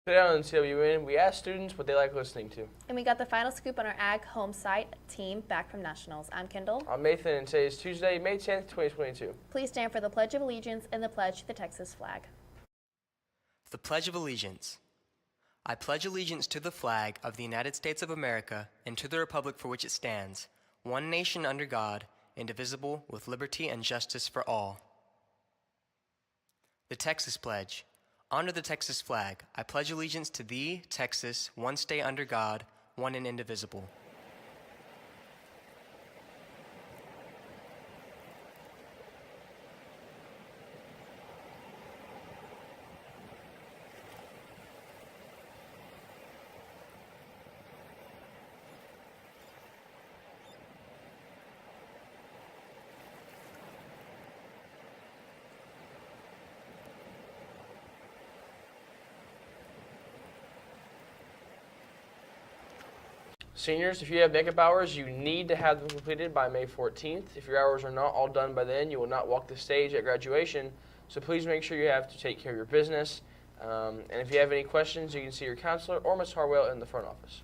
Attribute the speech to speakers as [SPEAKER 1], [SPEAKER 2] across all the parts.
[SPEAKER 1] Today on CWN, we asked students what they like listening to.
[SPEAKER 2] And we got the final scoop on our Ag home site team back from Nationals. I'm Kendall.
[SPEAKER 1] I'm Nathan, and today is Tuesday, May 10th, 2022.
[SPEAKER 2] Please stand for the Pledge of Allegiance and the pledge to the Texas flag.
[SPEAKER 3] The Pledge of Allegiance. I pledge allegiance to the flag of the United States of America and to the republic for which it stands, one nation under God, indivisible, with liberty and justice for all. The Texas Pledge. Under the Texas flag, I pledge allegiance to thee, Texas, one state under God, one and indivisible.
[SPEAKER 1] Seniors, if you have makeup hours, you need to have them completed by May 14th. If your hours are not all done by then, you will not walk the stage at graduation. So please make sure you have to take care of your business. And if you have any questions, you can see your counselor or Ms. Harwell in the front office.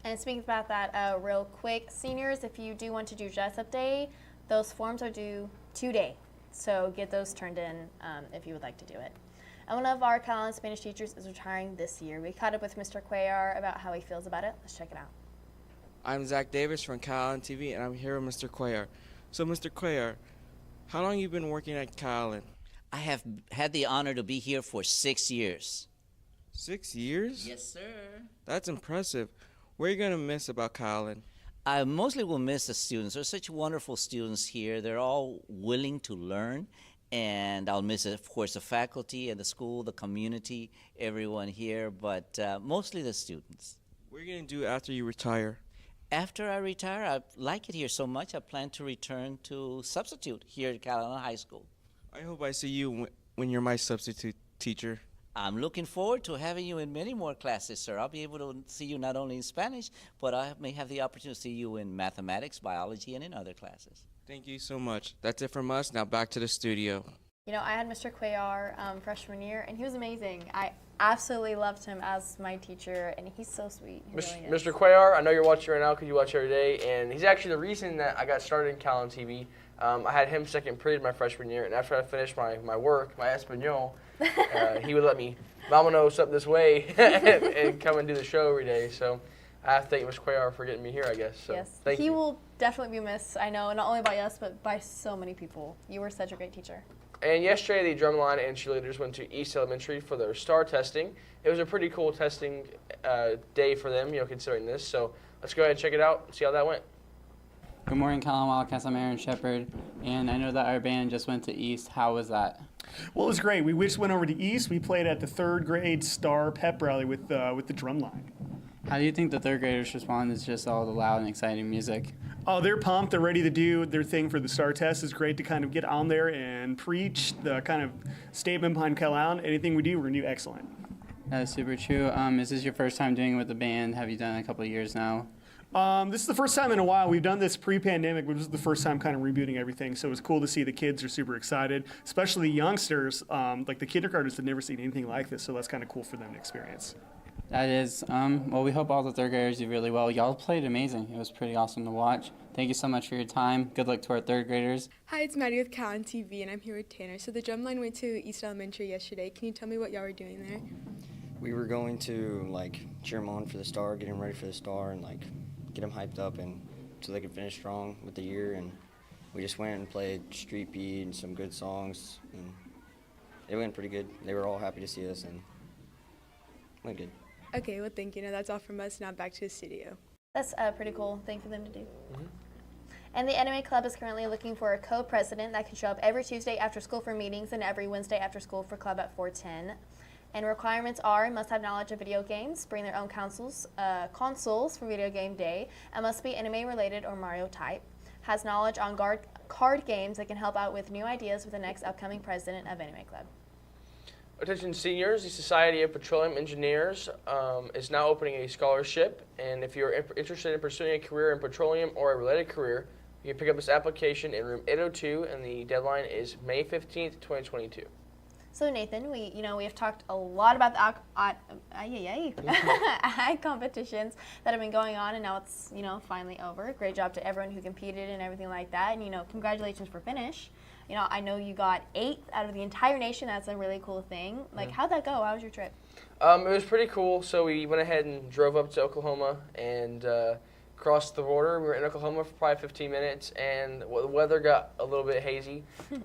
[SPEAKER 2] And speaking about that real quick, seniors, if you do want to do dress up day, those forms are due today. So get those turned in if you would like to do it. And one of our Calallen Spanish teachers is retiring this year. We caught up with Mr. Cuellar about how he feels about it. Let's check it out.
[SPEAKER 4] I'm Zach Davis from Calallen TV, and I'm here with Mr. Cuellar. So, Mr. Cuellar, how long have you been working at Calallen?
[SPEAKER 5] I have had the honor to be here for 6 years.
[SPEAKER 4] 6 years?
[SPEAKER 5] Yes, sir.
[SPEAKER 4] That's impressive. What are you going to miss about Calallen?
[SPEAKER 5] I mostly will miss the students. There's such wonderful students here. They're all willing to learn, and I'll miss, of course, the faculty and the school, the community, everyone here, but mostly the students.
[SPEAKER 4] What are you going to do after you retire?
[SPEAKER 5] After I retire, I like it here so much, I plan to return to substitute here at Calallen High School.
[SPEAKER 4] I hope I see you when you're my substitute teacher.
[SPEAKER 5] I'm looking forward to having you in many more classes, sir. I'll be able to see you not only in Spanish, but I may have the opportunity to see you in mathematics, biology, and in other classes.
[SPEAKER 4] Thank you so much. That's it from us. Now back to the studio.
[SPEAKER 2] You know, I had Mr. Cuellar freshman year, and he was amazing. I absolutely loved him as my teacher, and he's so sweet. He really is.
[SPEAKER 1] Mr. Cuellar, I know you're watching right now because you watch every day, and he's actually the reason that I got started in Calallen TV. I had him second period my freshman year, and after I finished my work, my Espanol, he would let me vámonos up this way and come and do the show every day. So I have to thank Mr. Cuellar for getting me here, I guess. So
[SPEAKER 2] yes,
[SPEAKER 1] thank you.
[SPEAKER 2] He will definitely be missed, I know, not only by us, but by so many people. You were such a great teacher.
[SPEAKER 1] And yesterday, the drumline and cheerleaders went to East Elementary for their STAR testing. It was a pretty cool testing day for them, considering this. So let's go ahead and check it out and see how that went.
[SPEAKER 6] Good morning, Calallen Wildcats. I'm Aaron Shepard, and I know that our band just went to East. How was that?
[SPEAKER 7] Well, it was great. We just went over to East. We played at the third grade STAR pep rally with the drum line.
[SPEAKER 6] How do you think the third graders respond to just all the loud and exciting music?
[SPEAKER 7] Oh, they're pumped. They're ready to do their thing for the STAR test. It's great to kind of get on there and preach the kind of statement behind Calallen. Anything we do, we're going to do excellent.
[SPEAKER 6] That is super true. Is this your first time doing it with the band? Have you done it a couple of years now?
[SPEAKER 7] This is the first time in a while. We've done this pre-pandemic, but this is the first time kind of rebooting everything. So it was cool to see the kids are super excited, especially the youngsters. Like the kindergartners have never seen anything like this, so that's kind of cool for them to experience.
[SPEAKER 6] That is. Well, we hope all the third graders do really well. Y'all played amazing. It was pretty awesome to watch. Thank you so much for your time. Good luck to our third graders.
[SPEAKER 8] Hi, it's Maddie with Calallen TV, and I'm here with Tanner. So the drumline went to East Elementary yesterday. Can you tell me what y'all were doing there?
[SPEAKER 9] We were going to cheer them on for the STAR, get them ready for the STAR, and get them hyped up and so they could finish strong with the year. And we just went and played Street Beat and some good songs, and it went pretty good. They were all happy to see us, and it went good.
[SPEAKER 8] Okay, well, thank you. Now that's all from us. Now back to the studio.
[SPEAKER 2] That's a pretty cool thing for them to do. And the Anime Club is currently looking for a co-president that can show up every Tuesday after school for meetings and every Wednesday after school for club at 4:10. And requirements are must have knowledge of video games, bring their own consoles for video game day, and must be anime related or Mario type, has knowledge on card games that can help out with new ideas with the next upcoming president of Anime Club.
[SPEAKER 1] Attention seniors, the Society of Petroleum Engineers is now opening a scholarship, and if you're interested in pursuing a career in petroleum or a related career, you can pick up this application in room 802, and the deadline is May 15th, 2022.
[SPEAKER 2] So Nathan, we have talked a lot about the ag competitions that have been going on, and now it's finally over. Great job to everyone who competed and everything like that, and congratulations for finish. I know you got 8th out of the entire nation. That's a really cool thing. Like, how'd that go? How was your trip?
[SPEAKER 1] It was pretty cool. So we went ahead and drove up to Oklahoma and crossed the border. We were in Oklahoma for probably 15 minutes, and the weather got a little bit hazy,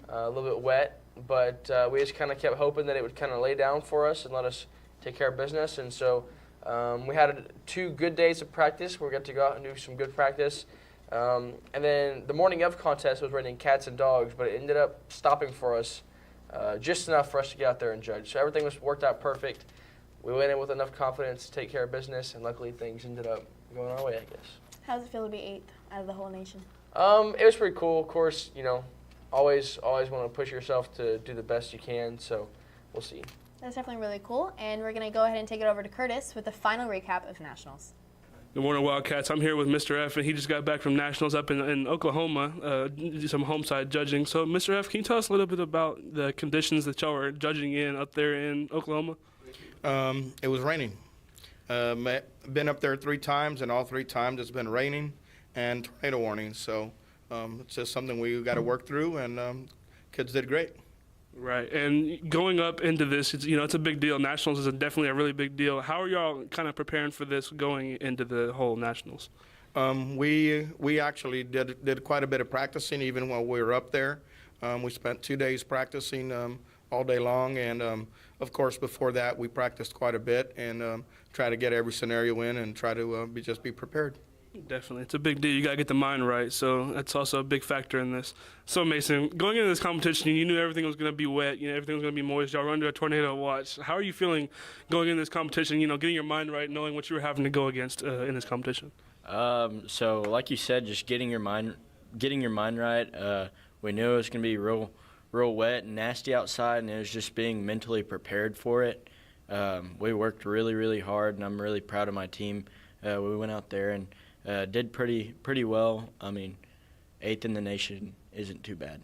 [SPEAKER 1] a little bit wet, but we just kind of kept hoping that it would kind of lay down for us and let us take care of business. And so we had 2 good days of practice. We got to go out and do some good practice. And then the morning of contest was raining cats and dogs, but it ended up stopping for us just enough for us to get out there and judge. So everything worked out perfect. We went in with enough confidence to take care of business, and luckily things ended up going our way, I guess.
[SPEAKER 2] How does it feel to be 8th out of the whole nation?
[SPEAKER 1] It was pretty cool. Of course, always want to push yourself to do the best you can, so we'll see.
[SPEAKER 2] That's definitely really cool, and we're going to go ahead and take it over to Curtis with the final recap of Nationals.
[SPEAKER 10] Good morning, Wildcats. I'm here with Mr. F, and he just got back from Nationals up in Oklahoma, some home side judging. So, Mr. F, can you tell us a little bit about the conditions that y'all were judging in up there in Oklahoma?
[SPEAKER 11] It was raining. Been up there 3 times, and all 3 times it's been raining and tornado warnings. So it's just something we got to work through, and kids did great.
[SPEAKER 10] Right, and going up into this, it's a big deal. Nationals is definitely a really big deal. How are y'all kind of preparing for this going into the whole Nationals?
[SPEAKER 11] We actually did quite a bit of practicing even while we were up there. We spent 2 days practicing all day long, and of course before that we practiced quite a bit and try to get every scenario in and try to just be prepared.
[SPEAKER 10] Definitely. It's a big deal. You got to get the mind right, so that's also a big factor in this. So, Mason, going into this competition, you knew everything was going to be wet, everything was going to be moist. Y'all were under a tornado watch. How are you feeling going into this competition, getting your mind right, knowing what you were having to go against in this competition?
[SPEAKER 12] So, like you said, just getting your mind right. We knew it was going to be real wet and nasty outside, and it was just being mentally prepared for it. We worked really, really hard, and I'm really proud of my team. We went out there and did pretty well. I mean, 8th in the nation isn't too bad.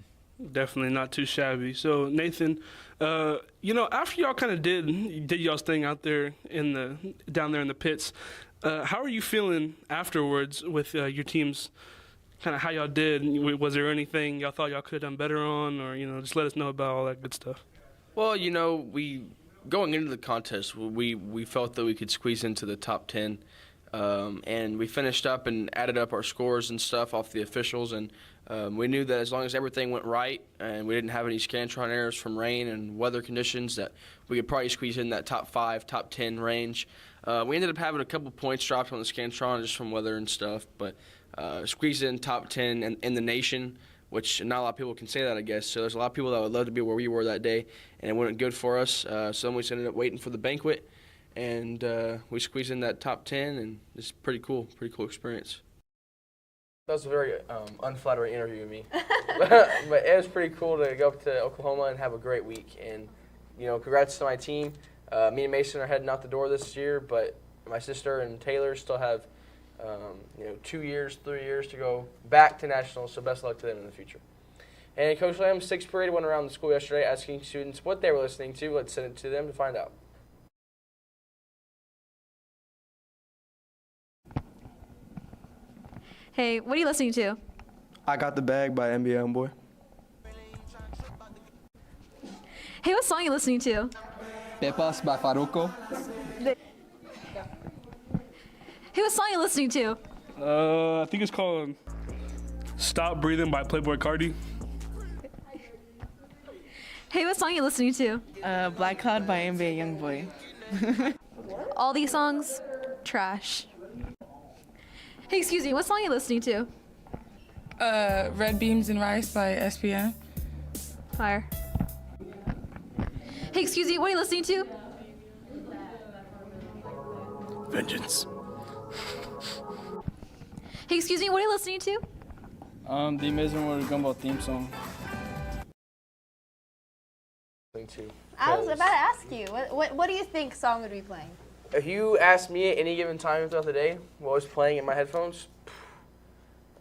[SPEAKER 10] Definitely not too shabby. So Nathan, after y'all kind of did y'all's thing out there down there in the pits, how are you feeling afterwards with your teams? Kind of how y'all did? Was there anything y'all thought y'all could have done better on, or just let us know about all that good stuff?
[SPEAKER 1] Well, going into the contest, we felt that we could squeeze into the top 10. And we finished up and added up our scores and stuff off the officials, and we knew that as long as everything went right and we didn't have any Scantron errors from rain and weather conditions, that we could probably squeeze in that top 5, top 10 range. We ended up having a couple points dropped on the Scantron just from weather and stuff, but squeezed in top 10 in the nation, which not a lot of people can say that, I guess. So there's a lot of people that would love to be where we were that day, and it wasn't good for us. So then we just ended up waiting for the banquet. And we squeezed in that top 10, and it's pretty cool experience. That was a very unflattering interview with me. but it was pretty cool to go up to Oklahoma and have a great week. And, congrats to my team. Me and Mason are heading out the door this year, but my sister and Taylor still have, 2 years, 3 years to go back to nationals, so best of luck to them in the future. And Coach Lamb's 6th period went around the school yesterday asking students what they were listening to. Let's send it to them to find out.
[SPEAKER 13] Hey, what are you listening to?
[SPEAKER 14] I Got the Bag by NBA Youngboy.
[SPEAKER 13] Hey, what song are you listening to?
[SPEAKER 14] Pepas by Farruko.
[SPEAKER 13] Hey, what song are you listening to?
[SPEAKER 10] I think it's called Stop Breathing by Playboi Carti.
[SPEAKER 13] Hey, what song are you listening to?
[SPEAKER 15] Black Cloud by NBA Youngboy.
[SPEAKER 13] All these songs, trash. Hey, excuse me, what song are you listening to?
[SPEAKER 15] Red Beams and Rice by SPN.
[SPEAKER 13] Fire. Hey, excuse me, what are you listening to?
[SPEAKER 14] Vengeance.
[SPEAKER 13] Hey, excuse me, what are you listening to?
[SPEAKER 14] The Amazing World of Gumball theme song.
[SPEAKER 2] I was about to ask you, what do you think song would be playing?
[SPEAKER 1] If you asked me at any given time throughout the day what was playing in my headphones,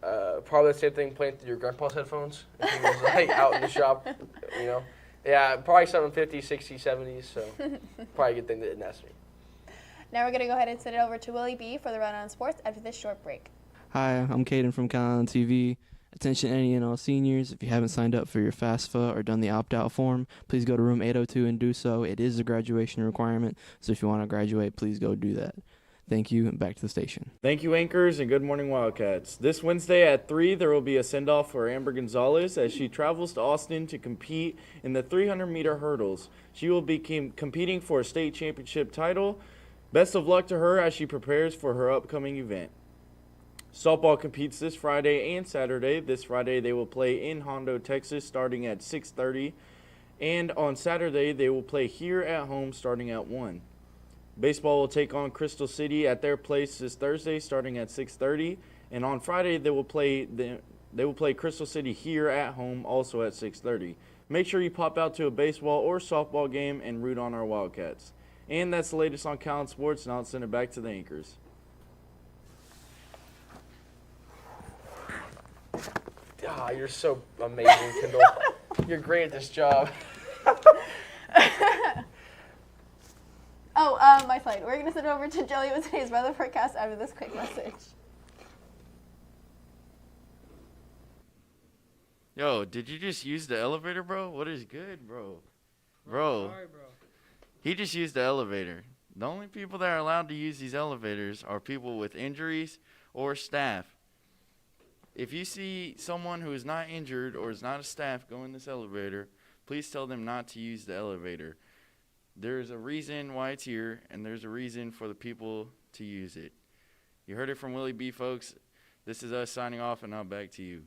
[SPEAKER 1] probably the same thing playing through your grandpa's headphones. If he was out in the shop, Yeah, probably 750, 60, 70s, so probably a good thing they didn't ask me.
[SPEAKER 2] Now we're going to go ahead and send it over to Willie B for the Rundown on Sports after this short break.
[SPEAKER 16] Hi, I'm Caden from Calallen TV. Attention any and all seniors, if you haven't signed up for your FAFSA or done the opt-out form, please go to room 802 and do so. It is a graduation requirement, so if you want to graduate, please go do that. Thank you, and back to the station.
[SPEAKER 17] Thank you, anchors, and good morning, Wildcats. This Wednesday at 3, there will be a send-off for Amber Gonzalez as she travels to Austin to compete in the 300-meter hurdles. She will be competing for a state championship title. Best of luck to her as she prepares for her upcoming event. Softball competes this Friday and Saturday. This Friday they will play in Hondo, Texas, starting at 6:30, and on Saturday they will play here at home starting at 1. Baseball will take on Crystal City at their place this Thursday, starting at 6:30, and on Friday they will play Crystal City here at home, also at 6:30. Make sure you pop out to a baseball or softball game and root on our Wildcats. And that's the latest on Calallen Sports. Now I'll send it back to the anchors.
[SPEAKER 1] Ah, you're so amazing, Kendall. You're great at this job.
[SPEAKER 2] My slide. We're going to send it over to Joey with today's weather forecast after this quick message.
[SPEAKER 17] Yo, did you just use the elevator, bro? What is good, bro? Bro.
[SPEAKER 4] Sorry, bro.
[SPEAKER 17] He just used the elevator. The only people that are allowed to use these elevators are people with injuries or staff. If you see someone who is not injured or is not a staff go in this elevator, please tell them not to use the elevator. There's a reason why it's here, and there's a reason for the people to use it. You heard it from Willie B, folks. This is us signing off, and now back to you.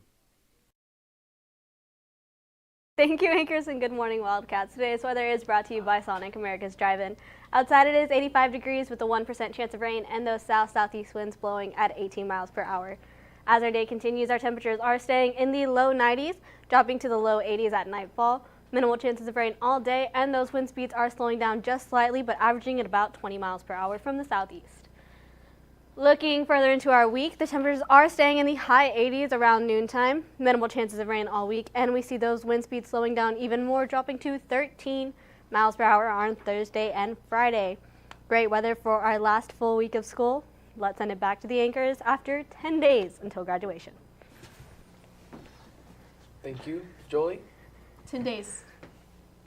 [SPEAKER 18] Thank you, anchors, and good morning, Wildcats. Today's weather is brought to you by Sonic America's Drive-In. Outside it is 85 degrees with a 1% chance of rain and those south-southeast winds blowing at 18 miles per hour. As our day continues, our temperatures are staying in the low 90s, dropping to the low 80s at nightfall. Minimal chances of rain all day, and those wind speeds are slowing down just slightly, but averaging at about 20 miles per hour from the southeast. Looking further into our week, the temperatures are staying in the high 80s around noontime. Minimal chances of rain all week, and we see those wind speeds slowing down even more, dropping to 13 miles per hour on Thursday and Friday. Great weather for our last full week of school. Let's send it back to the anchors after 10 days until graduation.
[SPEAKER 1] Thank you, Jolie.
[SPEAKER 2] 10 days.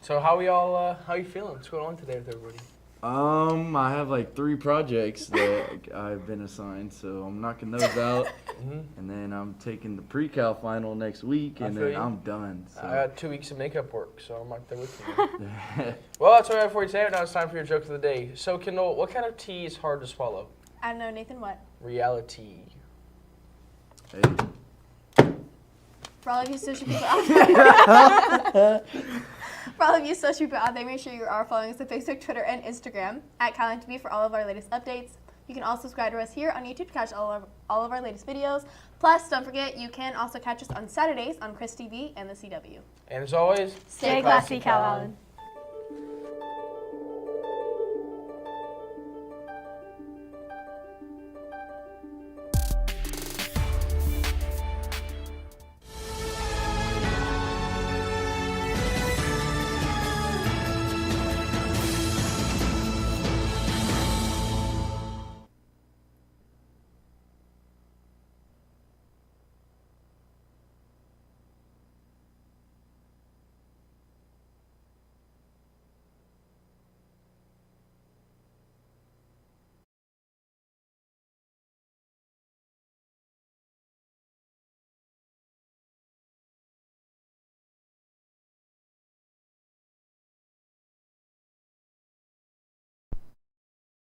[SPEAKER 1] So how you feeling? What's going on today with everybody?
[SPEAKER 17] I have like 3 projects that I've been assigned, so I'm knocking those out. And then I'm taking the pre-cal final next week, and then I'm done. So.
[SPEAKER 1] I got 2 weeks of makeup work, so I'm right there with you. Well, that's all I have for you today. Now it's time for your joke of the day. So, Kendall, what kind of tea is hard to swallow?
[SPEAKER 2] I don't know, Nathan, what?
[SPEAKER 1] Reality.
[SPEAKER 17] Hey.
[SPEAKER 2] For all of you social people out there, make sure you are following us on Facebook, Twitter, and Instagram at Calallen TV for all of our latest updates. You can also subscribe to us here on YouTube to catch all of our latest videos. Plus, don't forget, you can also catch us on Saturdays on Chris TV and the CW.
[SPEAKER 1] And as always,
[SPEAKER 18] stay classy, Calallen.